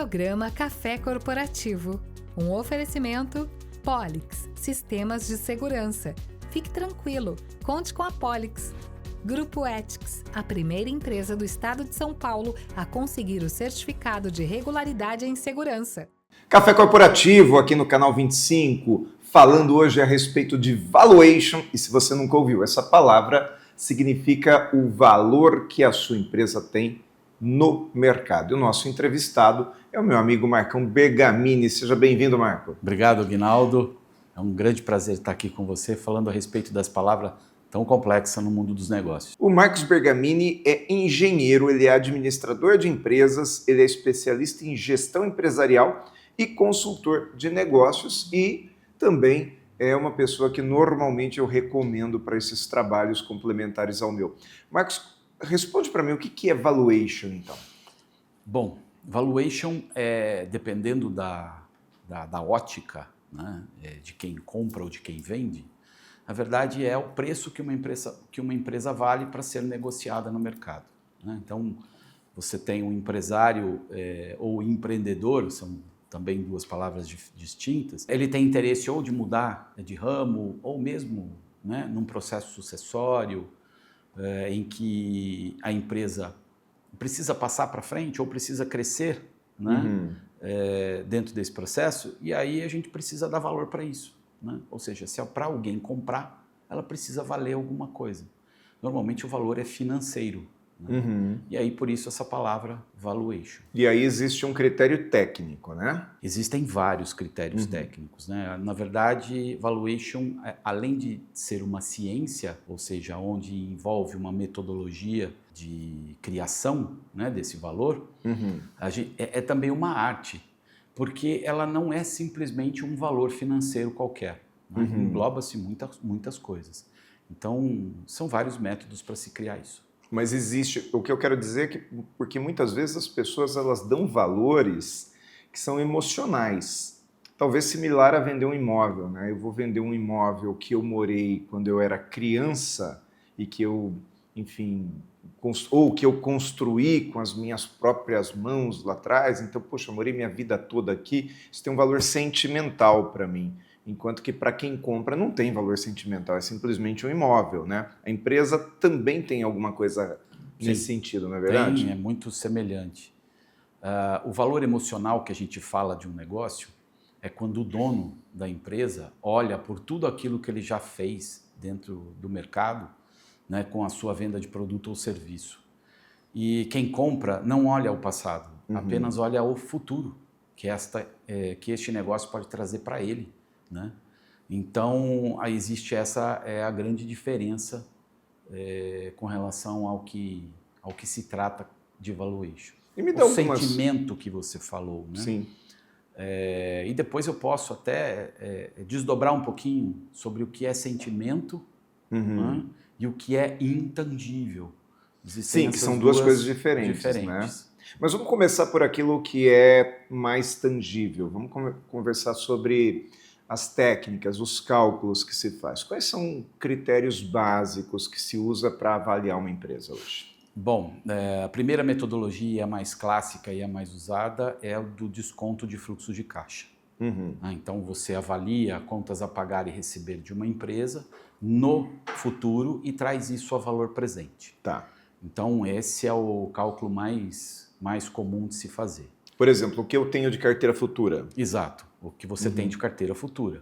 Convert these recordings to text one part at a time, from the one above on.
Programa Café Corporativo. Um oferecimento Polix, Sistemas de Segurança. Fique tranquilo, conte com a Polix. Grupo Ethics, a primeira empresa do estado de São Paulo a conseguir o certificado de regularidade em segurança. Café Corporativo aqui no canal 25, falando hoje a respeito de valuation. E se você nunca ouviu essa palavra, significa o valor que a sua empresa tem no mercado. E o nosso entrevistado é o meu amigo Marcão Bergamini. Seja bem-vindo, Marco. Obrigado, Guinaldo. É um grande prazer estar aqui com você, falando a respeito das palavras tão complexas no mundo dos negócios. O Marcos Bergamini é engenheiro, ele é administrador de empresas, ele é especialista em gestão empresarial e consultor de negócios e também é uma pessoa que normalmente eu recomendo para esses trabalhos complementares ao meu. Marcos, responde para mim o que é valuation, então. Bom, valuation é, dependendo da ótica, né, de quem compra ou de quem vende, na verdade é o preço que uma empresa vale para ser negociada no mercado, né? Então, você tem um empresário ou empreendedor, são também duas palavras distintas, ele tem interesse ou de mudar de ramo ou mesmo, né, num processo sucessório, em que a empresa precisa passar para frente ou precisa crescer, né, dentro desse processo, e aí a gente precisa dar valor para isso, né? Ou seja, se é para alguém comprar, ela precisa valer alguma coisa. Normalmente o valor é financeiro, né? E aí por isso essa palavra valuation. E aí existe um critério técnico, né? Existem vários critérios técnicos, né? Na verdade, valuation, além de ser uma ciência, ou seja, onde envolve uma metodologia de criação, né, desse valor, é também uma arte, porque ela não é simplesmente um valor financeiro qualquer, né? Engloba-se muitas coisas. Então, são vários métodos para se criar isso. Mas existe, o que eu quero dizer é que, porque muitas vezes as pessoas elas dão valores que são emocionais. Talvez similar a vender um imóvel, né? Eu vou vender um imóvel que eu morei quando eu era criança e que eu, enfim, ou que eu construí com as minhas próprias mãos lá atrás. Então, poxa, eu morei minha vida toda aqui. Isso tem um valor sentimental para mim. Enquanto que para quem compra não tem valor sentimental, é simplesmente um imóvel, né? A empresa também tem alguma coisa nesse sentido, não é verdade? Tem, é muito semelhante. O valor emocional que a gente fala de um negócio é quando o dono da empresa olha por tudo aquilo que ele já fez dentro do mercado, né, com a sua venda de produto ou serviço. E quem compra não olha o passado, apenas olha o futuro que este negócio pode trazer para ele, né? Então, aí existe essa a grande diferença com relação ao que se trata de valuation. E me dá o sentimento que você falou, né? Sim. E depois eu posso até desdobrar um pouquinho sobre o que é sentimento, né, e o que é intangível. Sim, que são duas coisas diferentes, né? Mas vamos começar por aquilo que é mais tangível. Vamos conversar sobre as técnicas, os cálculos que se faz. Quais são critérios básicos que se usa para avaliar uma empresa hoje? Bom, a primeira metodologia, a mais clássica e a mais usada, é o do desconto de fluxo de caixa. Então, você avalia contas a pagar e receber de uma empresa no futuro e traz isso a valor presente. Tá. Então, esse é o cálculo mais comum de se fazer. Por exemplo, o que eu tenho de carteira futura? Exato, o que você tem de carteira futura.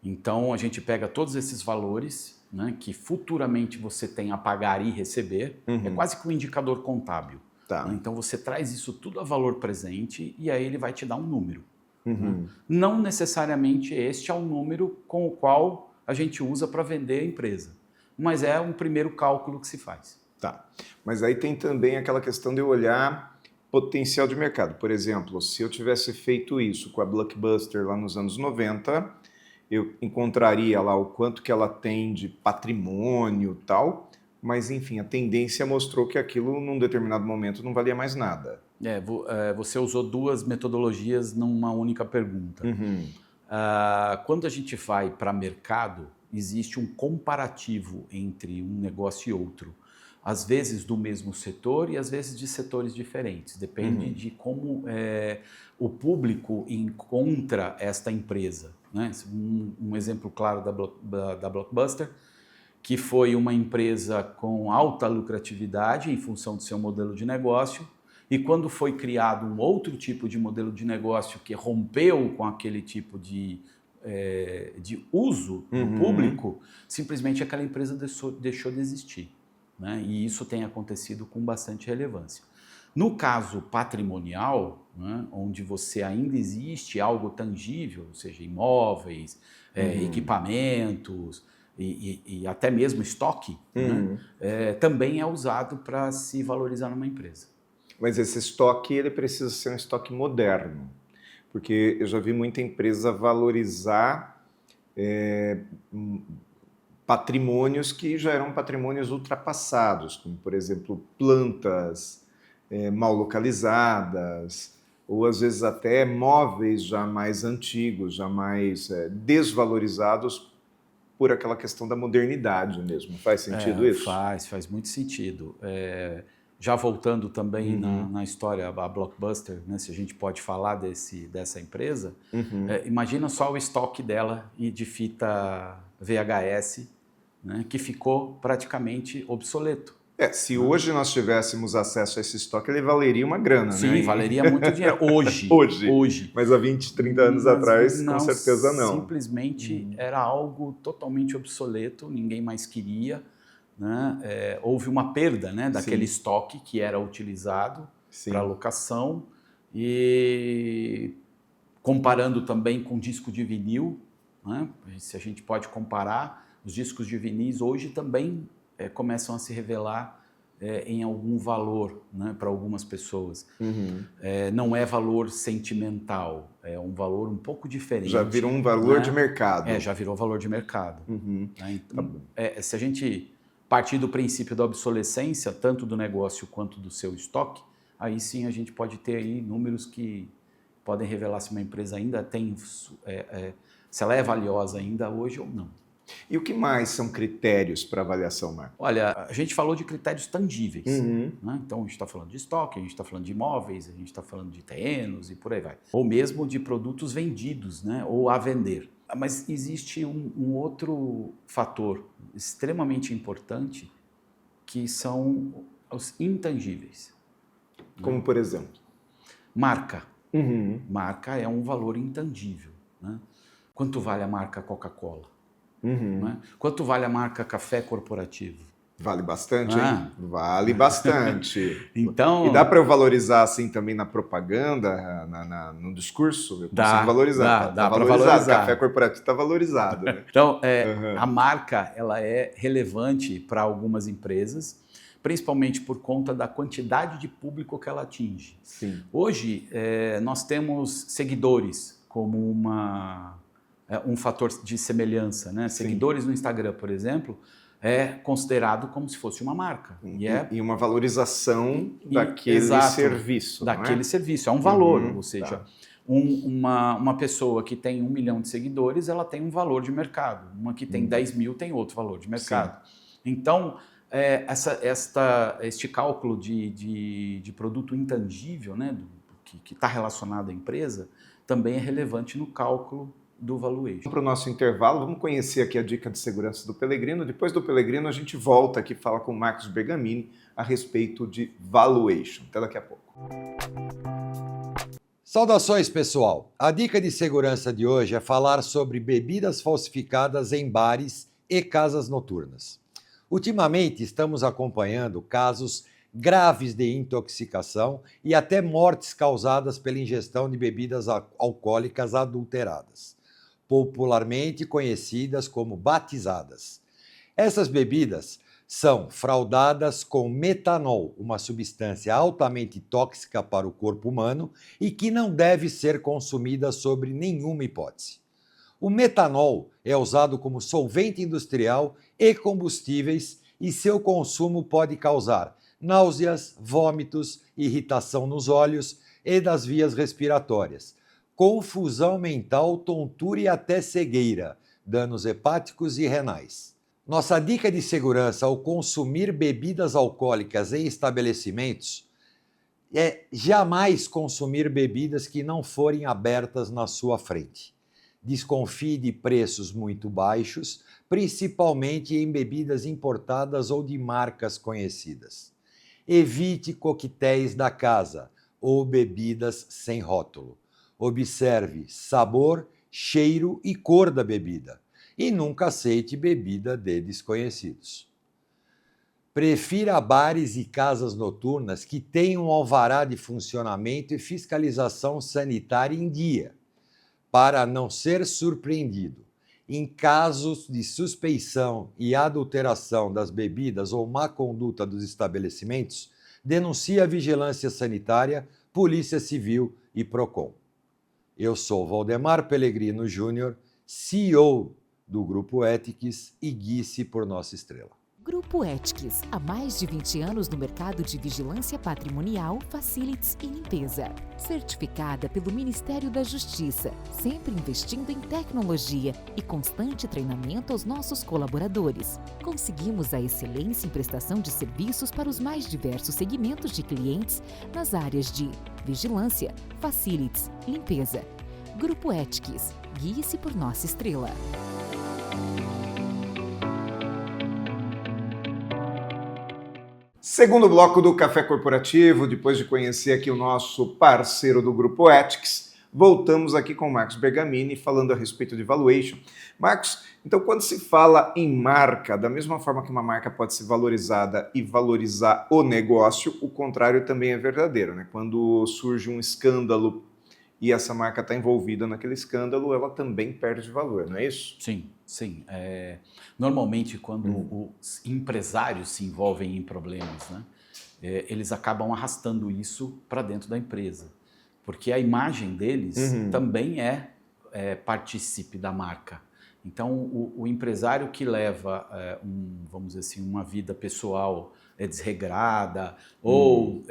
Então, a gente pega todos esses valores, né, que futuramente você tem a pagar e receber, é quase que um indicador contábil. Tá. Né? Então, você traz isso tudo a valor presente e aí ele vai te dar um número. Né? Não necessariamente este é o número com o qual a gente usa para vender a empresa, mas é um primeiro cálculo que se faz. Tá, mas aí tem também aquela questão de eu olhar potencial de mercado. Por exemplo, se eu tivesse feito isso com a Blockbuster lá nos anos 90, eu encontraria lá o quanto que ela tem de patrimônio e tal, mas enfim, a tendência mostrou que aquilo num determinado momento não valia mais nada. Você usou duas metodologias numa única pergunta. Quando a gente vai para mercado, existe um comparativo entre um negócio e outro. às vezes do mesmo setor e às vezes de setores diferentes. Depende de como o público encontra esta empresa, né? Um exemplo claro da Blockbuster, que foi uma empresa com alta lucratividade em função do seu modelo de negócio, e quando foi criado um outro tipo de modelo de negócio que rompeu com aquele tipo de uso do público, simplesmente aquela empresa deixou de existir, né? E isso tem acontecido com bastante relevância. No caso patrimonial, né, onde você ainda existe algo tangível, ou seja, imóveis, equipamentos e até mesmo estoque, né, também é usado para se valorizar numa empresa. Mas esse estoque ele precisa ser um estoque moderno, porque eu já vi muita empresa valorizar patrimônios que já eram patrimônios ultrapassados, como, por exemplo, plantas mal localizadas, ou às vezes até móveis já mais antigos, já mais desvalorizados por aquela questão da modernidade mesmo. Faz sentido isso? Faz muito sentido. Já voltando também na história da Blockbuster, né, se a gente pode falar dessa empresa, imagina só o estoque dela de fita VHS, né, que ficou praticamente obsoleto. Se hoje nós tivéssemos acesso a esse estoque, ele valeria uma grana, Sim, né? Sim, valeria muito dinheiro. Hoje. Mas há 20, 30 anos atrás, com certeza não. Simplesmente era algo totalmente obsoleto, ninguém mais queria, né? Houve uma perda, né, daquele estoque que era utilizado para locação, e comparando também com disco de vinil, né? Se a gente pode comparar, os discos de vinis hoje também começam a se revelar em algum valor, né, para algumas pessoas. Não é valor sentimental, é um valor um pouco diferente. Já virou um valor, né, de mercado. Já virou valor de mercado. Né? Então, se a gente partir do princípio da obsolescência, tanto do negócio quanto do seu estoque, aí sim a gente pode ter aí números que podem revelar se uma empresa ainda tem, se ela é valiosa ainda hoje ou não. E o que mais são critérios para avaliação, Marco? Olha, a gente falou de critérios tangíveis, né? Então a gente está falando de estoque, a gente está falando de imóveis, a gente está falando de terrenos e por aí vai. Ou mesmo de produtos vendidos, né, ou a vender. Mas existe um outro fator extremamente importante, que são os intangíveis. Como, por exemplo? Marca. Marca é um valor intangível, né? Quanto vale a marca Coca-Cola? Né? Quanto vale a marca Café Corporativo? Vale bastante, hein? Vale bastante. Então, e dá para eu valorizar assim também na propaganda, no discurso? Eu consigo valorizar. Dá para valorizar. Café Corporativo está valorizado, né? Então, a marca ela é relevante para algumas empresas, principalmente por conta da quantidade de público que ela atinge. Sim. Hoje, nós temos seguidores como um fator de semelhança, né? Seguidores no Instagram, por exemplo, é considerado como se fosse uma marca. E uma valorização daquele serviço. Daquele serviço, é um valor, ou seja, uma pessoa que tem 1 milhão de seguidores, ela tem um valor de mercado. Uma que tem 10 mil tem outro valor de mercado. Então, este cálculo de produto intangível, né, que está relacionado à empresa, também é relevante no cálculo do valuation. Para o nosso intervalo, vamos conhecer aqui a dica de segurança do Pellegrino. Depois do Pellegrino, a gente volta aqui e fala com o Marcos Bergamini a respeito de valuation. Até daqui a pouco. Saudações, pessoal! A dica de segurança de hoje é falar sobre bebidas falsificadas em bares e casas noturnas. Ultimamente, estamos acompanhando casos graves de intoxicação e até mortes causadas pela ingestão de bebidas alcoólicas adulteradas, popularmente conhecidas como batizadas. Essas bebidas são fraudadas com metanol, uma substância altamente tóxica para o corpo humano e que não deve ser consumida sob nenhuma hipótese. O metanol é usado como solvente industrial e combustíveis e seu consumo pode causar náuseas, vômitos, irritação nos olhos e das vias respiratórias, confusão mental, tontura e até cegueira, danos hepáticos e renais. Nossa dica de segurança ao consumir bebidas alcoólicas em estabelecimentos é jamais consumir bebidas que não forem abertas na sua frente. Desconfie de preços muito baixos, principalmente em bebidas importadas ou de marcas conhecidas. Evite coquetéis da casa ou bebidas sem rótulo. Observe sabor, cheiro e cor da bebida. E nunca aceite bebida de desconhecidos. Prefira bares e casas noturnas que tenham alvará de funcionamento e fiscalização sanitária em dia, para não ser surpreendido. Em casos de suspeição e adulteração das bebidas ou má conduta dos estabelecimentos, denuncie a Vigilância Sanitária, Polícia Civil e PROCON. Eu sou Valdemar Pellegrino Júnior, CEO do Grupo Ethics e guie-se por nossa estrela. Grupo Ethics, há mais de 20 anos no mercado de vigilância patrimonial, facilities e limpeza. Certificada pelo Ministério da Justiça, sempre investindo em tecnologia e constante treinamento aos nossos colaboradores. Conseguimos a excelência em prestação de serviços para os mais diversos segmentos de clientes nas áreas de vigilância, facilities, limpeza. Grupo Ethics, guie-se por nossa estrela. Segundo bloco do Café Corporativo, depois de conhecer aqui o nosso parceiro do Grupo Ethics, voltamos aqui com o Marcos Bergamini falando a respeito de valuation. Marcos, então quando se fala em marca, da mesma forma que uma marca pode ser valorizada e valorizar o negócio, o contrário também é verdadeiro, né? Quando surge um escândalo e essa marca está envolvida naquele escândalo, ela também perde valor, não é isso? Sim, sim. Normalmente, quando os empresários se envolvem em problemas, né, eles acabam arrastando isso para dentro da empresa, porque a imagem deles também participe da marca. Então, o empresário que leva, vamos dizer assim, uma vida pessoal desregrada ou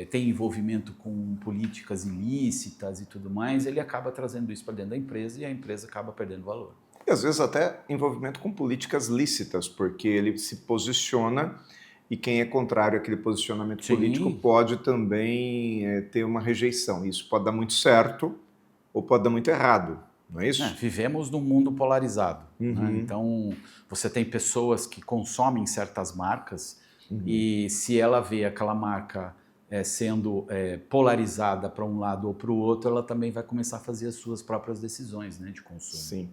tem envolvimento com políticas ilícitas e tudo mais, ele acaba trazendo isso para dentro da empresa e a empresa acaba perdendo valor. E às vezes até envolvimento com políticas lícitas, porque ele se posiciona e quem é contrário àquele posicionamento político pode também ter uma rejeição. Isso pode dar muito certo ou pode dar muito errado. Não é isso? Vivemos num mundo polarizado. Né? Então, você tem pessoas que consomem certas marcas e se ela vê aquela marca sendo polarizada para um lado ou para o outro, ela também vai começar a fazer as suas próprias decisões, né, de consumo. Sim.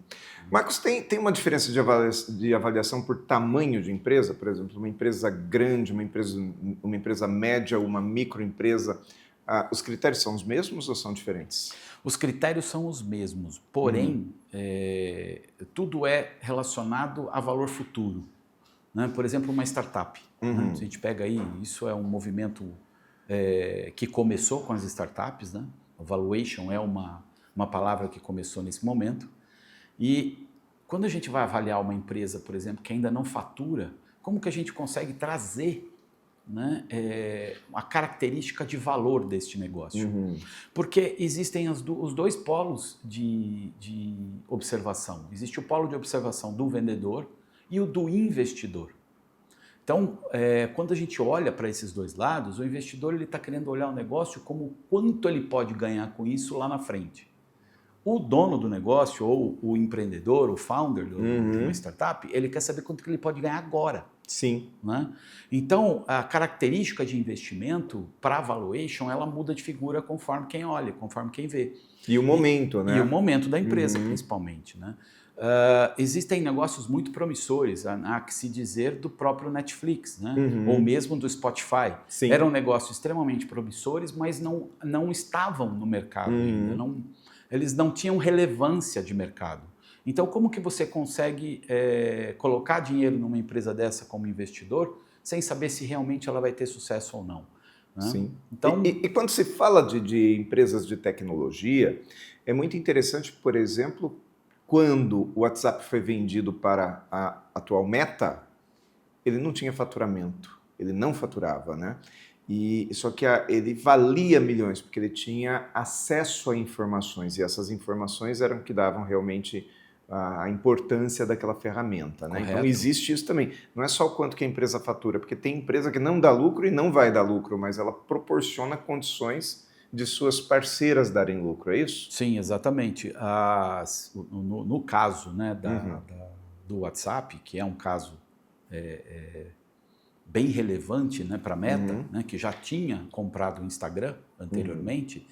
Marcos, tem uma diferença de avaliação por tamanho de empresa? Por exemplo, uma empresa grande, uma empresa média, uma microempresa, os critérios são os mesmos ou são diferentes? Os critérios são os mesmos, porém, tudo é relacionado a valor futuro. Né? Por exemplo, uma startup. Né? Se a gente pega aí, isso é um movimento que começou com as startups, né? Valuation é uma palavra que começou nesse momento. E quando a gente vai avaliar uma empresa, por exemplo, que ainda não fatura, como que a gente consegue trazer, né, a característica de valor deste negócio? Porque existem os dois polos de observação. Existe o polo de observação do vendedor e o do investidor. Então, quando a gente olha para esses dois lados, o investidor está querendo olhar o negócio como quanto ele pode ganhar com isso lá na frente. O dono do negócio, ou o empreendedor, o founder de uma startup, ele quer saber quanto que ele pode ganhar agora. Sim. Né? Então, a característica de investimento para a valuation, ela muda de figura conforme quem olha, conforme quem vê. E o momento, né? E o momento da empresa, principalmente, né? Existem negócios muito promissores, há que se dizer do próprio Netflix, né? Ou mesmo do Spotify. Sim. Eram negócios extremamente promissores, mas não estavam no mercado ainda. Eles não tinham relevância de mercado. Então, como que você consegue colocar dinheiro numa empresa dessa como investidor sem saber se realmente ela vai ter sucesso ou não? Né? Sim. Então, e quando se fala de empresas de tecnologia, é muito interessante, por exemplo, quando o WhatsApp foi vendido para a atual Meta, ele não tinha faturamento, ele não faturava, né? Só que ele valia milhões, porque ele tinha acesso a informações, e essas informações eram que davam realmente a importância daquela ferramenta, né? Então Correto. existe isso também. Não é só o quanto que a empresa fatura, porque tem empresa que não dá lucro e não vai dar lucro, mas ela proporciona condições de suas parceiras darem lucro, é isso? Sim, exatamente. No caso, né, Uhum. do WhatsApp, que é um caso bem relevante, né, para a Meta, Uhum. né, que já tinha comprado o Instagram anteriormente,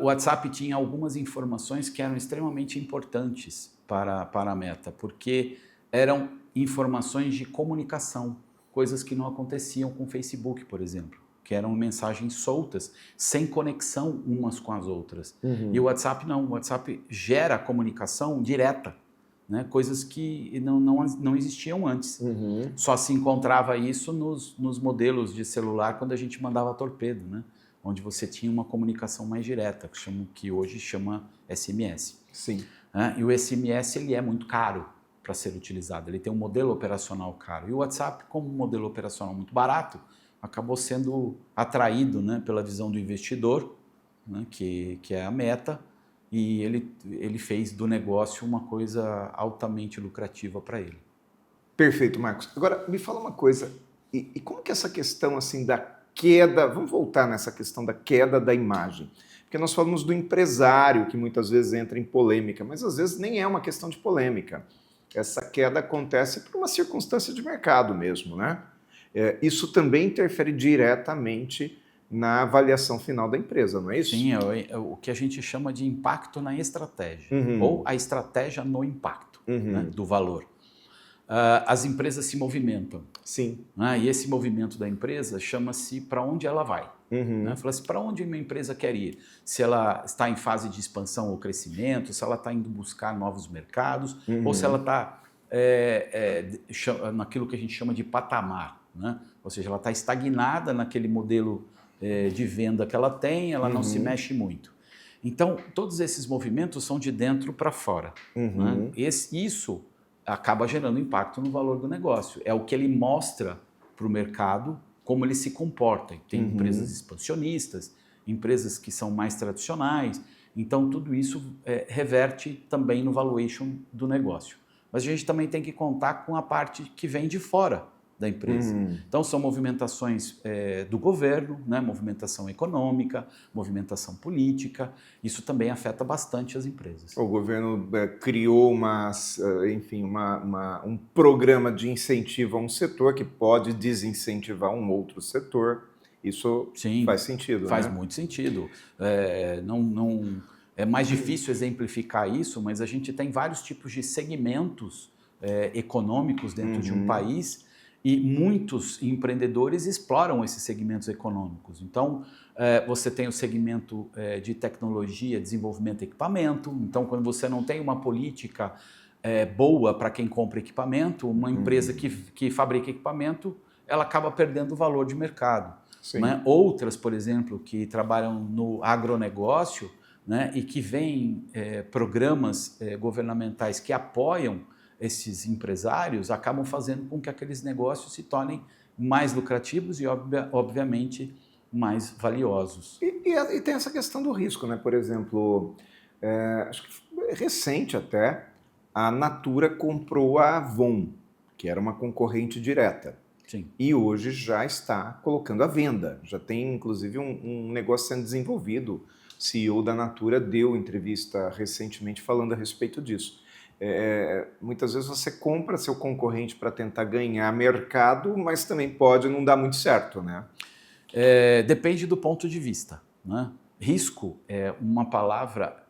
o WhatsApp tinha algumas informações que eram extremamente importantes para a Meta, porque eram informações de comunicação, coisas que não aconteciam com o Facebook, por exemplo, que eram mensagens soltas, sem conexão umas com as outras. E o WhatsApp não, o WhatsApp gera comunicação direta, né? Coisas que não existiam antes. Uhum. Só se encontrava isso nos modelos de celular quando a gente mandava torpedo, né? Onde você tinha uma comunicação mais direta, que hoje chama SMS. Sim. Né? E o SMS ele é muito caro para ser utilizado, ele tem um modelo operacional caro. E o WhatsApp, como um modelo operacional muito barato, acabou sendo atraído, né, pela visão do investidor, né, que é a Meta, e ele fez do negócio uma coisa altamente lucrativa para ele. Perfeito, Marcos. Agora, me fala uma coisa, e como que essa questão assim da queda, vamos voltar nessa questão da queda da imagem, porque nós falamos do empresário que muitas vezes entra em polêmica, mas às vezes nem é uma questão de polêmica. Essa queda acontece por uma circunstância de mercado mesmo, né? Isso também interfere diretamente na avaliação final da empresa, não é isso? Sim, é o que a gente chama de impacto na estratégia, Uhum. ou a estratégia no impacto, né, do valor. As empresas se movimentam, Sim. né, e esse movimento da empresa chama-se para onde ela vai. Uhum. Né? Fala assim, para onde uma empresa quer ir? Se ela está em fase de expansão ou crescimento, se ela está indo buscar novos mercados, ou se ela está naquilo que a gente chama de patamar. Né? Ou seja, ela está estagnada naquele modelo de venda que ela tem, ela não se mexe muito. Então, todos esses movimentos são de dentro para fora. Né? Isso acaba gerando impacto no valor do negócio. É o que ele mostra para o mercado, como ele se comporta. Tem empresas expansionistas, empresas que são mais tradicionais. Então, tudo isso reverte também no valuation do negócio. Mas a gente também tem que contar com a parte que vem de fora da empresa. Então, são movimentações do governo, né? Movimentação econômica, movimentação política. Isso também afeta bastante as empresas. O governo criou um programa de incentivo a um setor que pode desincentivar um outro setor. Isso Sim, faz sentido, faz né? muito sentido. É mais difícil exemplificar isso, mas a gente tem vários tipos de segmentos econômicos dentro de um país e muitos empreendedores exploram esses segmentos econômicos. Então, você tem o segmento de tecnologia, desenvolvimento de equipamento. Então, quando você não tem uma política boa para quem compra equipamento, uma empresa que fabrica equipamento, ela acaba perdendo o valor de mercado. Né? Outras, por exemplo, que trabalham no agronegócio, né, e que vêm programas governamentais que apoiam esses empresários, acabam fazendo com que aqueles negócios se tornem mais lucrativos e, obviamente, mais valiosos. E tem essa questão do risco, né? Por exemplo, acho que foi recente até, a Natura comprou a Avon, que era uma concorrente direta. Sim. E hoje já está colocando à venda. Já tem, inclusive, um negócio sendo desenvolvido. O CEO da Natura deu entrevista recentemente falando a respeito disso. Muitas vezes você compra seu concorrente para tentar ganhar mercado, mas também pode não dar muito certo, né? Depende do ponto de vista. Né? Risco é uma palavra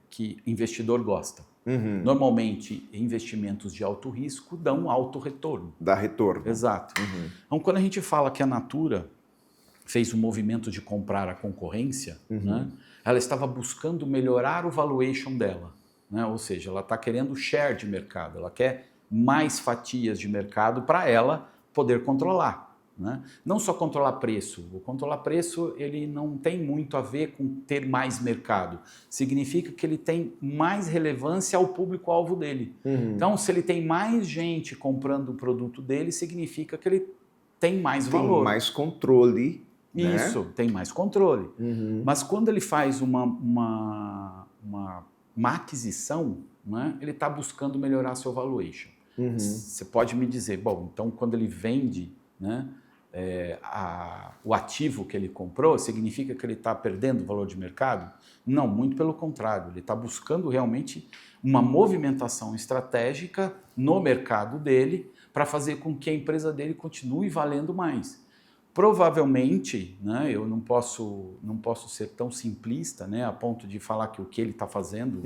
que investidor gosta. Normalmente, investimentos de alto risco dão alto retorno. Dá retorno. Exato. Então, quando a gente fala que a Natura fez um movimento de comprar a concorrência, né, ela estava buscando melhorar o valuation dela. Né? Ou seja, ela está querendo share de mercado, ela quer mais fatias de mercado para ela poder controlar. Né? Não só controlar preço. O controlar preço ele não tem muito a ver com ter mais mercado. Significa que ele tem mais relevância ao público-alvo dele. Então, se ele tem mais gente comprando o produto dele, significa que ele tem mais valor. Tem mais controle. Isso, né? Tem mais controle. Mas quando ele faz uma aquisição, não é? Ele está buscando melhorar seu valuation. Uhum. Você pode me dizer, bom, então quando ele vende, né, o ativo que ele comprou, significa que ele está perdendo o valor de mercado? Não, muito pelo contrário, ele está buscando realmente uma movimentação estratégica no mercado dele para fazer com que a empresa dele continue valendo mais. Provavelmente, né, eu não posso ser tão simplista, né, a ponto de falar que o que ele está fazendo,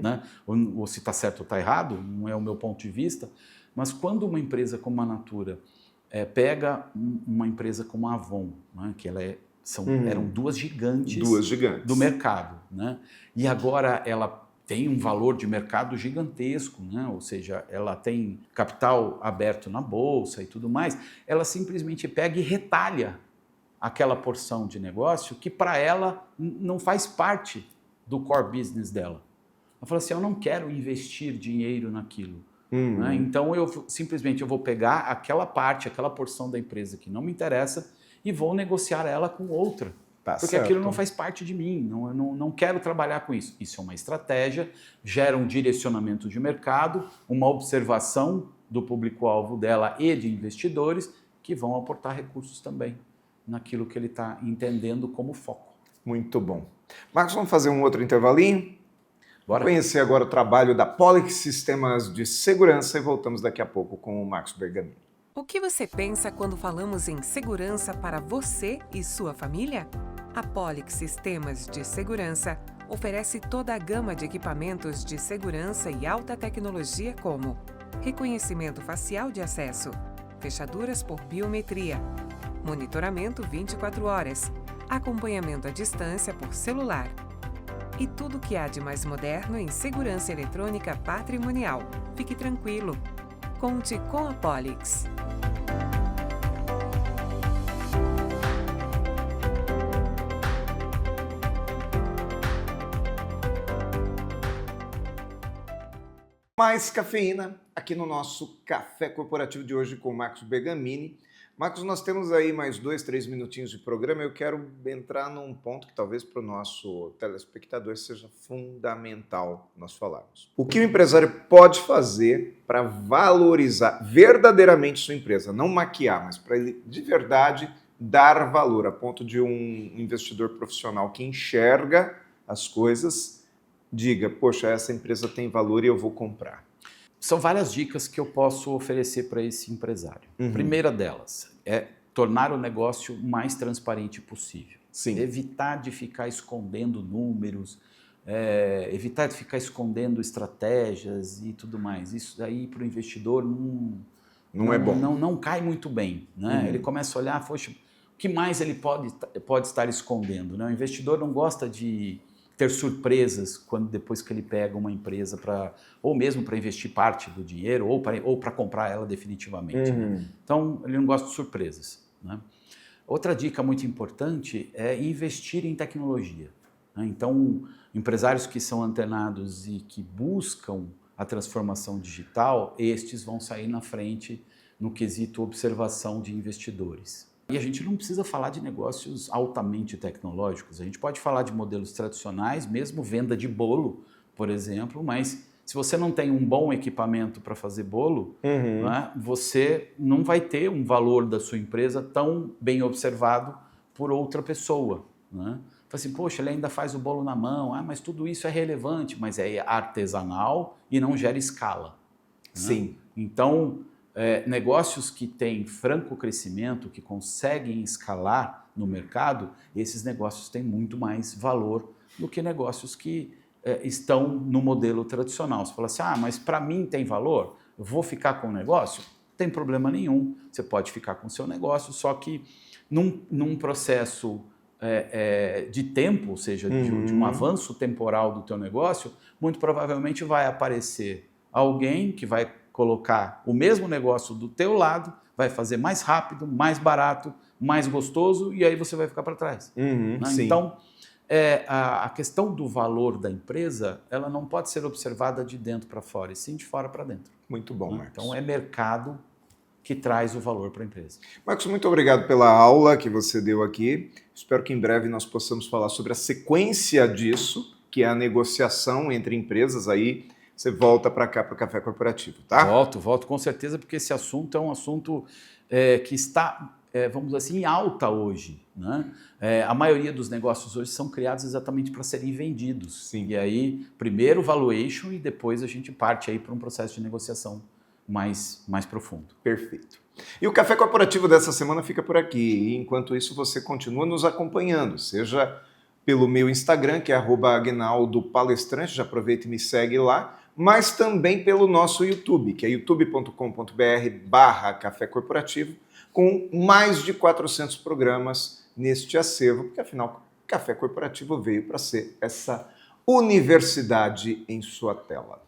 né, ou se está certo ou está errado, não é o meu ponto de vista, mas quando uma empresa como a Natura pega uma empresa como a Avon, né, que eram duas gigantes do mercado, né, e agora ela tem um valor de mercado gigantesco, né? Ou seja, ela tem capital aberto na bolsa e tudo mais, ela simplesmente pega e retalha aquela porção de negócio que para ela não faz parte do core business dela. Ela fala assim, eu não quero investir dinheiro naquilo. Né? Então eu vou pegar aquela parte, aquela porção da empresa que não me interessa e vou negociar ela com outra. Porque certo. Aquilo não faz parte de mim, não quero trabalhar com isso. Isso é uma estratégia, gera um direcionamento de mercado, uma observação do público-alvo dela e de investidores que vão aportar recursos também naquilo que ele está entendendo como foco. Muito bom. Marcos, vamos fazer um outro intervalinho? Bora. Conhecer agora o trabalho da Polix Sistemas de Segurança e voltamos daqui a pouco com o Marcos Bergamini. O que você pensa quando falamos em segurança para você e sua família? A Polix Sistemas de Segurança oferece toda a gama de equipamentos de segurança e alta tecnologia como reconhecimento facial de acesso, fechaduras por biometria, monitoramento 24 horas, acompanhamento à distância por celular e tudo o que há de mais moderno em segurança eletrônica patrimonial. Fique tranquilo. Conte com a Polix. Mais cafeína aqui no nosso Café Corporativo de hoje com o Marcos Bergamini. Marcos, nós temos aí mais 2, 3 minutinhos de programa. Eu quero entrar num ponto que talvez para o nosso telespectador seja fundamental nós falarmos. O que o empresário pode fazer para valorizar verdadeiramente sua empresa? Não maquiar, mas para ele de verdade dar valor, a ponto de um investidor profissional que enxerga as coisas diga, poxa, essa empresa tem valor e eu vou comprar. São várias dicas que eu posso oferecer para esse empresário. Primeira delas é tornar o negócio o mais transparente possível. Sim. Evitar de ficar escondendo números, evitar de ficar escondendo estratégias e tudo mais. Isso aí para o investidor não é bom. Não cai muito bem. Né? Ele começa a olhar, poxa, o que mais ele pode estar escondendo? Né? O investidor não gosta de ter surpresas depois que ele pega uma empresa ou mesmo para investir parte do dinheiro ou para comprar ela definitivamente. Né? Então, ele não gosta de surpresas. Né? Outra dica muito importante é investir em tecnologia. Né? Então, empresários que são antenados e que buscam a transformação digital, estes vão sair na frente no quesito observação de investidores. E a gente não precisa falar de negócios altamente tecnológicos, a gente pode falar de modelos tradicionais, mesmo venda de bolo, por exemplo, mas se você não tem um bom equipamento para fazer bolo, né, você não vai ter um valor da sua empresa tão bem observado por outra pessoa. Né? Fala assim, poxa, ele ainda faz o bolo na mão, mas tudo isso é relevante, mas é artesanal e não gera escala. Né? Sim. Então, negócios que têm franco crescimento, que conseguem escalar no mercado, esses negócios têm muito mais valor do que negócios que estão no modelo tradicional. Você fala assim, mas para mim tem valor, eu vou ficar com o negócio? Não tem problema nenhum, você pode ficar com o seu negócio, só que num processo de tempo, ou seja, de um avanço temporal do teu negócio, muito provavelmente vai aparecer alguém que vai colocar o mesmo negócio do teu lado, vai fazer mais rápido, mais barato, mais gostoso, e aí você vai ficar para trás. Né? Então, a questão do valor da empresa, ela não pode ser observada de dentro para fora, e sim de fora para dentro. Muito bom, Marcos. Então, é mercado que traz o valor para a empresa. Marcos, muito obrigado pela aula que você deu aqui. Espero que em breve nós possamos falar sobre a sequência disso, que é a negociação entre empresas aí, você volta para cá, para o Café Corporativo, tá? Volto com certeza, porque esse assunto é um assunto que está, vamos dizer assim, em alta hoje, né? A maioria dos negócios hoje são criados exatamente para serem vendidos. Sim. E aí, primeiro valuation e depois a gente parte aí para um processo de negociação mais profundo. Perfeito. E o Café Corporativo dessa semana fica por aqui. E enquanto isso, você continua nos acompanhando, seja pelo meu Instagram, que é @aguinaldopalestrante, já aproveita e me segue lá, mas também pelo nosso YouTube, que é youtube.com.br/Café Corporativo, com mais de 400 programas neste acervo, porque afinal, Café Corporativo veio para ser essa universidade em sua tela.